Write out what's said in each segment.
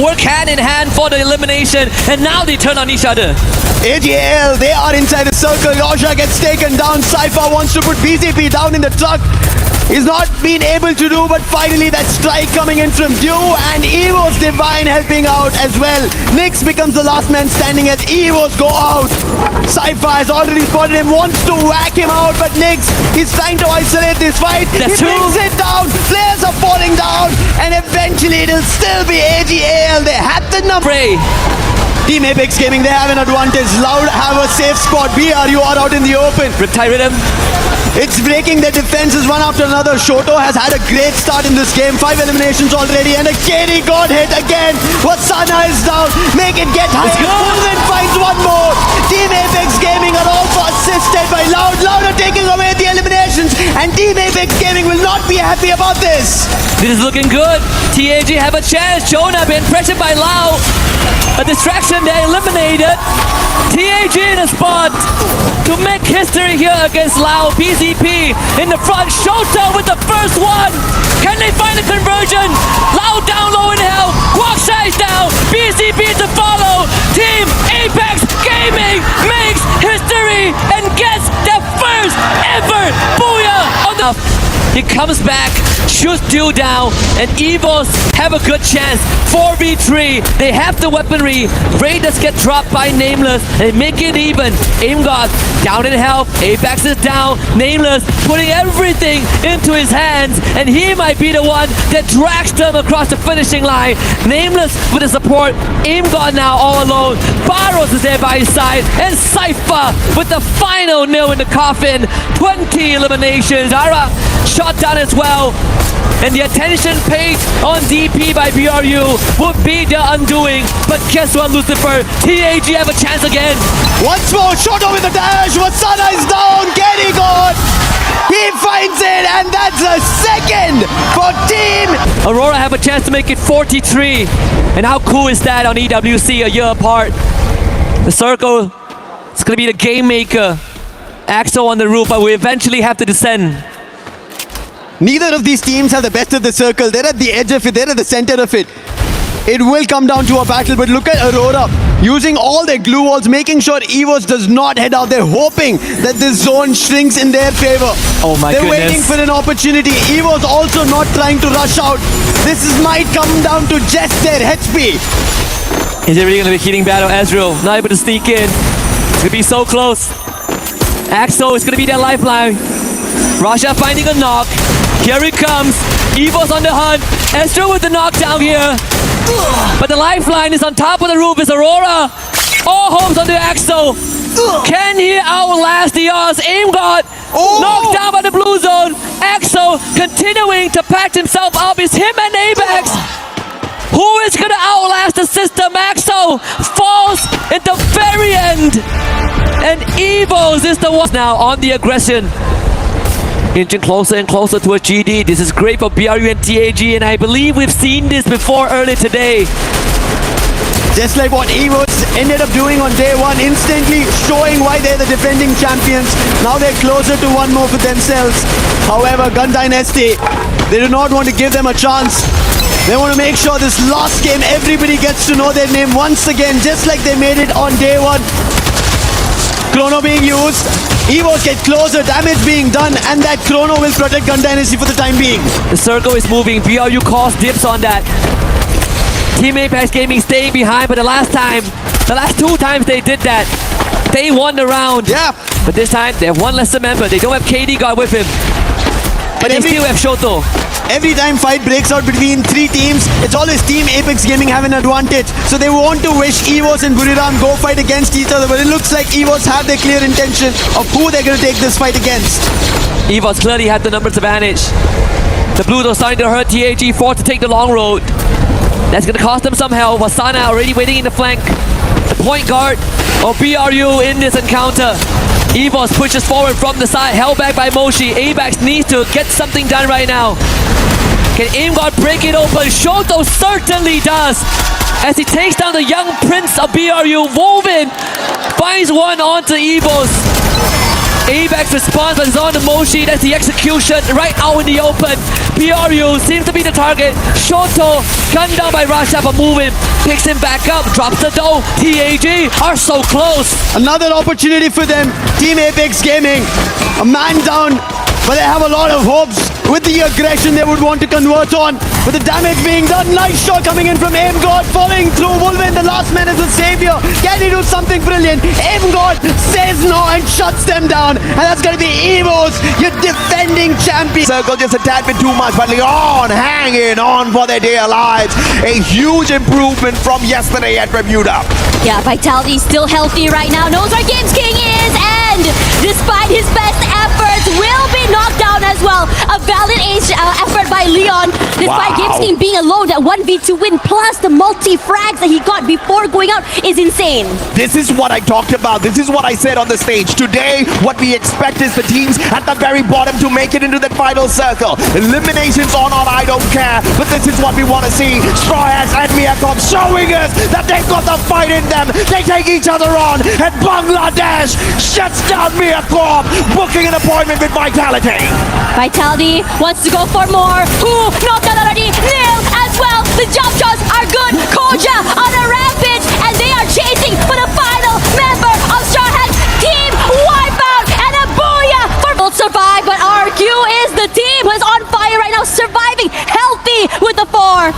work hand in hand for the elimination, and now they turn on each other. AGL, they are inside the circle. Yosha gets taken down. Cypher wants to put BCP down in the truck. He's not been able to do, but finally that strike coming in from Dew, and Evo's Divine helping out as well. Nyx becomes the last man standing as Evos go out. Cypher has already spotted him, wants to whack him out, but Nyx, he's trying to isolate this fight. He brings it down. Players are falling down, and eventually it'll still be AGL. They have the number. Team Apex Gaming, they have an advantage. Loud have a safe spot. BRU are out in the open. Riptide Rhythm. It's breaking their defenses one after another. Shoto has had a great start in this game. 5 eliminations already, and a KD got hit again. Wasana is down. Make it get higher. Pullman finds one more. Team Apex Gaming are also assisted by Loud. Loud are taking away the eliminations, and Team Apex Gaming will not be happy about this. This is looking good. TAG have a chance. Jonah being pressured by Lau. A distraction, they're eliminated. TAG in a spot to make history here against Lau. PCP in the front. Shota with the first one. Can they find the conversion? Lau down low in hell. Quagshy's down. PCP to follow. Team Apex Gaming makes history and gets their first ever booyah on the... He comes back, shoots Dew down, and Evos have a good chance. 4v3, they have the weaponry. Raiders get dropped by Nameless, and make it even. AimGod down in health, Apex is down. Nameless putting everything into his hands, and he might be the one that drags them across the finishing line. Nameless with the support, AimGod now all alone. Barros is there by his side, and Cypher with the final nail in the coffin. 20 eliminations. Ara shot down as well, and the attention paid on DP by BRU would be their undoing. But guess what, Lucifer? TAG have a chance again. Once more, Shoto with the dash. Wasana is down. Kenny gone. He finds it, and that's a second for Team Aurora have a chance to make it 43. And how cool is that on EWC a year apart? The circle, it's gonna be the game maker. Axel on the roof, but we eventually have to descend. Neither of these teams have the best of the circle. They're at the edge of it. They're at the center of it. It will come down to a battle, but look at Aurora using all their glue walls, making sure Evos does not head out. They're hoping that this zone shrinks in their favor. Oh my They're goodness. waiting for an opportunity. Evos also not trying to rush out. This might come down to just their HP. Is it really gonna be a heating battle? Ezreal not able to sneak in. It's gonna be so close. Axel is gonna be their lifeline. Rasha finding a knock. Here he comes. Evo's on the hunt. Ezreal with the knockdown here. But the lifeline is on top of the roof. Is Aurora. All hopes on the Axel. Can he outlast the odds? AimGod knocked down by the blue zone. Axel continuing to patch himself up. It's him and Apex. Who is gonna outlast the system? Axel falls at the very end. And Evos is the one now on the aggression. Inching closer and closer to a GD. This is great for BRU and TAG, and I believe we've seen this before earlier today. Just like what Evos ended up doing on day one, instantly showing why they're the defending champions. Now they're closer to one more for themselves. However, Gun Dynasty, they do not want to give them a chance. They want to make sure this last game, everybody gets to know their name once again, just like they made it on day one. Chrono being used, Evos get closer, damage being done, and that Chrono will protect Gun Dynasty for the time being. The circle is moving, BRU calls dips on that. Team Apex Gaming staying behind, but the last two times they did that, they won the round. Yeah. But this time, they have one lesser member. They don't have KD God with him. But they still have Shoto. Every time fight breaks out between 3 teams, it's always Team Apex Gaming have an advantage. So they want to wish Evos and Buriram go fight against each other, but it looks like Evos have their clear intention of who they're going to take this fight against. Evos clearly had the numbers advantage. The Blues are starting to hurt TAG, forced to take the long road. That's going to cost them some help. Wasana already waiting in the flank. The point guard of BRU in this encounter. Evos pushes forward from the side, held back by Moshi. Apex needs to get something done right now. Can AimGod break it open? Shoto certainly does. As he takes down the young prince of BRU, Woven finds one onto Evos. Apex response, but it's on the Moshi. That's the execution right out in the open. PRU seems to be the target. Shoto gunned down by Rasha, but moving. Picks him back up, drops the dough. TAG are so close. Another opportunity for them. Team Apex Gaming, a man down, but they have a lot of hopes with the aggression they would want to convert on. With the damage being done, nice shot coming in from Aim God, following through. Wolverine, the last man is the savior. Can he do something brilliant? Aim God says no and shuts them down. And that's going to be Evo's, your defending champion. Circle just a tad bit too much, but Leon hanging on for their dear lives. A huge improvement from yesterday at Bermuda. Yeah, Vitality still healthy right now. Knows where Games King is, and despite his best efforts, will be knocked down as well. A valid effort by Leon, despite Games King being alone. That 1v2 win plus the multi-frags that he got before going out is insane. This is what I talked about. This is what I said on the stage. Today, what we expect is the teams at the very bottom to make it into that final circle. Eliminations or not, I don't care. But this is what we want to see. Straw Hats and Miyakom showing us that they've got the fight in them. They take each other on. And Bangladesh shuts down Miyakom, booking an appointment with Vitality. Vitality wants to go for more. Who knocked out already? Nil as well. The jump shots are good. Koja on a rampage, and they are chasing for the final member of Straw Hats. Team wipeout and a booyah for both survive, but RQ is the team who is on fire right now, surviving healthy with the 4.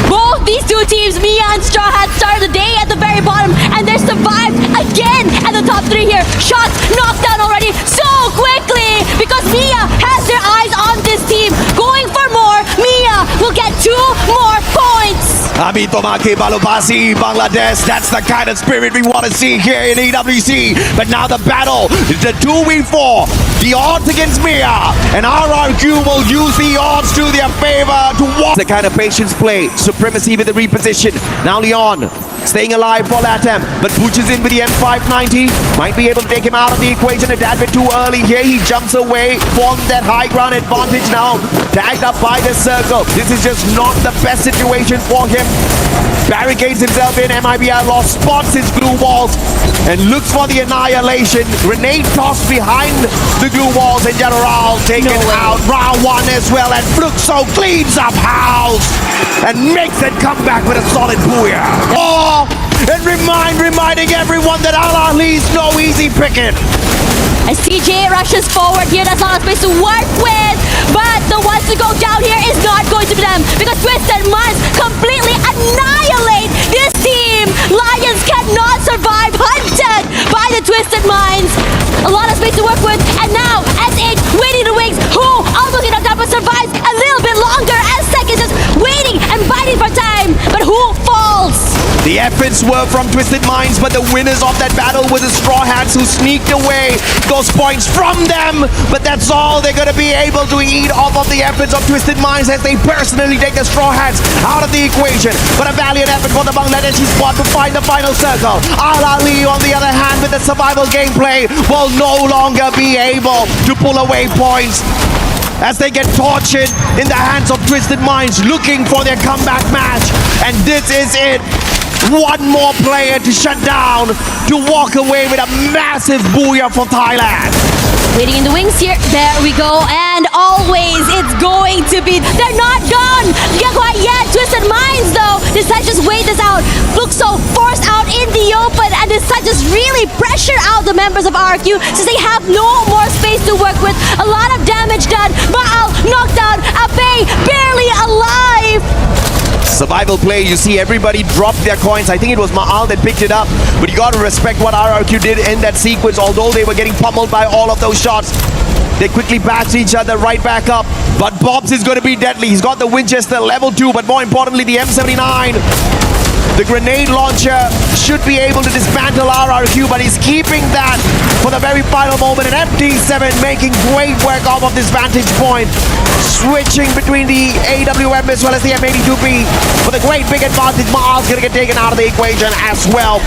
Both these two teams, Mia and Straw Hats, started the day at the very bottom, and they're survived again at the top 3 here. Shots knocked down already so quickly because Mia has their eyes on this team. Going for more, Mia will get 2 more points. Amitomake Balobasi, Bangladesh, that's the kind of spirit we want to see here in EWC. But now the battle, the 2v4, the odds against Mia, and RRQ will use the odds to their favor to watch the kind of patience play, supremacy with the reposition. Now Leon staying alive for Latam, but pushes in with the M590. Might be able to take him out of the equation a tad bit too early here. He jumps away from that high ground advantage now. Tagged up by the circle. This is just not the best situation for him. Barricades himself in. MIBR lost, spots his glue walls and looks for the annihilation. Grenade tossed behind the glue walls, and General taken out. Round 1 as well, and Fluxo cleans up house and makes it come back with a solid booyah. Oh, and reminding everyone that Al Ahly's no easy picking. As TJ rushes forward here, that's not a space to work with, but the ones to go down here is not going to be them, because Twisted Minds completely annihilate this team. Lions cannot survive, hunted by the Twisted Minds. A lot of space to work with, and now SH waiting in the wings, who almost got knocked out but survives a little bit longer as Seconds just waiting and biting for time, but who falls? The efforts were from Twisted Minds, but the winners of that battle were the Straw Hats, who sneaked away those points from them. But that's all they're going to be able to eat off of the efforts of Twisted Minds as they personally take the Straw Hats out of the equation. But a valiant effort for the Bangladeshi squad to find the final circle. Al Ahly, on the other hand, with the survival gameplay, will no longer be able to pull away points as they get tortured in the hands of Twisted Minds, looking for their comeback match. And this is it. One more player to shut down, to walk away with a massive booyah for Thailand. Waiting in the wings here. There we go. And always it's going to be... They're not gone! Not quite yet. Twisted Minds, though, decide just wait this out. Fluxo forced out in the open, and decide just really pressure out the members of RQ since they have no more space to work with. A lot of damage done. Baal knocked out. Ape barely alive. Survival play, you see everybody drop their coins. I think it was Maal that picked it up, but you got to respect what RRQ did in that sequence. Although they were getting pummeled by all of those shots, they quickly patched each other right back up. But Bobs is going to be deadly. He's got the Winchester level 2, but more importantly the M79. The grenade launcher should be able to dismantle RRQ, but he's keeping that for the very final moment. And FD7 making great work off of this vantage point, switching between the AWM as well as the M82B with a great big advantage. Maal's gonna get taken out of the equation as well,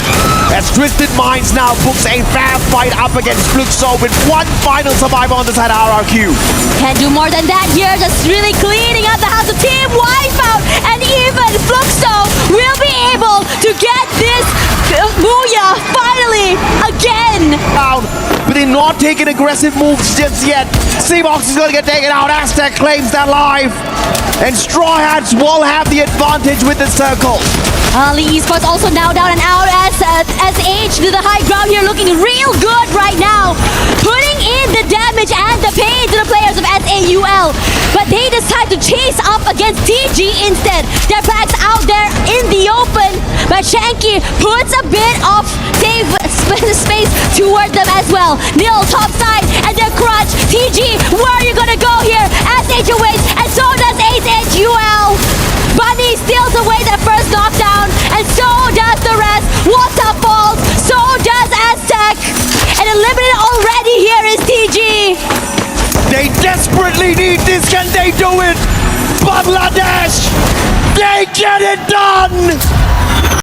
as Twisted Minds now books a fair fight up against Fluxo with one final survivor on the side of RRQ. Can't do more than that here, just really cleaning up the house of Team Wipeout, and even Fluxo will be able to get this booyah finally again. With enormous not taking aggressive moves just yet. Seabox is going to get taken out. Aztec claims that life. And Straw Hats will have the advantage with the circle. Ali Esports also now down and out as SH to the high ground here, looking real good right now. Putting in the damage and the pain to the players of SAUL. But they decide to chase up against TG instead. Their backs out there in the open. But Shanky puts a bit of safe space toward them as well. Nil top side and their crutch. TG, where are you gonna go here? SH awaits and so does ASHUL. Bunny steals away that first knockdown, and so does the rest. Waterfalls, so does Aztec. And eliminated already here is TG. They desperately need this. Can they do it? Bangladesh, they get it done!